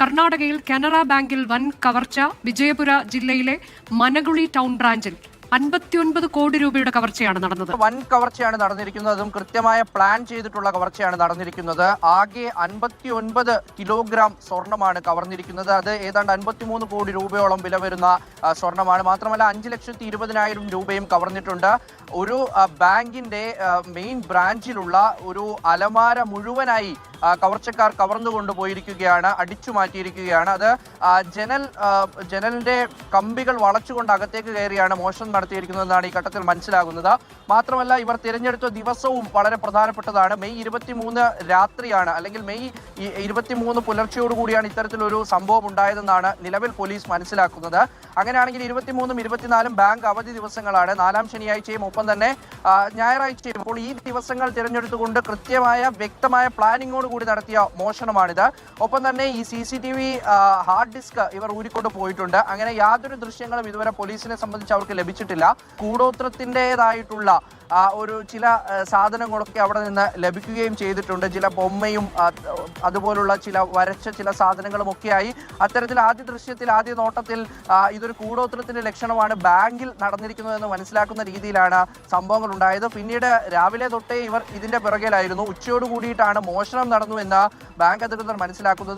കർണാടകയിൽ കാനറ ബാങ്കിൽ വൻ കവർച്ച. വിജയപുര ജില്ലയിലെ മനഗുളി ടൗൺ ബ്രാഞ്ചിൽ 59 കോടി രൂപയുടെ കവർച്ചയാണ് നടന്നത്. വൻ കവർച്ചയാണ് നടന്നിരിക്കുന്നത്. അതും കൃത്യമായ പ്ലാൻ ചെയ്തിട്ടുള്ള കവർച്ചയാണ് നടന്നിരിക്കുന്നത്. ആകെ 59 കിലോഗ്രാം സ്വർണമാണ് കവർന്നിരിക്കുന്നത്. അത് ഏതാണ്ട് 53 കോടി രൂപയോളം വില വരുന്ന സ്വർണമാണ്. മാത്രമല്ല 5,20,000 രൂപയും കവർന്നിട്ടുണ്ട്. ഒരു ബാങ്കിന്റെ മെയിൻ ബ്രാഞ്ചിലുള്ള ഒരു അലമാര മുഴുവനായി കവർച്ചക്കാർ കവർന്നുകൊണ്ട് പോയിരിക്കുകയാണ്, അടിച്ചു മാറ്റിയിരിക്കുകയാണ്. അത് ജനലിന്റെ കമ്പികൾ വളച്ചുകൊണ്ട് അകത്തേക്ക് കയറിയാണ് മോഷണം നടത്തിയിരിക്കുന്നതെന്നാണ് ഈ ഘട്ടത്തിൽ മനസ്സിലാകുന്നത്. മാത്രമല്ല ഇവർ തിരഞ്ഞെടുത്ത ദിവസവും വളരെ പ്രധാനപ്പെട്ടതാണ്. മെയ് 23 രാത്രിയാണ്, അല്ലെങ്കിൽ മെയ് 23 പുലർച്ചയോടുകൂടിയാണ് ഇത്തരത്തിലൊരു സംഭവം ഉണ്ടായതെന്നാണ് നിലവിൽ പോലീസ് മനസ്സിലാക്കുന്നത്. അങ്ങനെയാണെങ്കിൽ 23ഉം 24ഉം ബാങ്ക് അവധി ദിവസങ്ങളാണ്. 4ാം ശനിയാഴ്ചയും ഒപ്പം തന്നെ ഞായറാഴ്ചയും. അപ്പോൾ ഈ ദിവസങ്ങൾ തിരഞ്ഞെടുത്തുകൊണ്ട് കൃത്യമായ വ്യക്തമായ പ്ലാനിങ്ങോട് കൂടി നടത്തിയ മോഷണമാണിത്. ഒപ്പം തന്നെ ഈ CCTV ഹാർഡ് ഡിസ്ക് ഇവർ ഊരിക്കൊണ്ട് പോയിട്ടുണ്ട്. അങ്ങനെ യാതൊരു ദൃശ്യങ്ങളും ഇതുവരെ പോലീസിനെ സംബന്ധിച്ച് അവർക്ക് ലഭിച്ചിട്ടില്ല. കൂടോത്രത്തിൻ്റെതായിട്ടുള്ള ഒരു ചില സാധനങ്ങളൊക്കെ അവിടെ നിന്ന് ലഭിക്കുകയും ചെയ്തിട്ടുണ്ട്. ചില ബൊമ്മയും അതുപോലുള്ള ചില വരച്ച ചില സാധനങ്ങളും ഒക്കെയായി അത്തരത്തിൽ ആദ്യ ദൃശ്യത്തിൽ ആദ്യ നോട്ടത്തിൽ ഇതൊരു കൂടോത്രത്തിന്റെ ലക്ഷണമാണ് ബാങ്കിൽ നടന്നിരിക്കുന്നതെന്ന് മനസ്സിലാക്കുന്ന രീതിയിലാണ് സംഭവങ്ങൾ ഉണ്ടായത്. പിന്നീട് രാവിലെ തൊട്ടേ ഇവർ ഇതിന്റെ പിറകിലായിരുന്നു. ഉച്ചയോട് കൂടിയിട്ടാണ് മോഷണം നടന്നു എന്ന് ബാങ്ക് അധികൃതർ മനസ്സിലാക്കുന്നത്.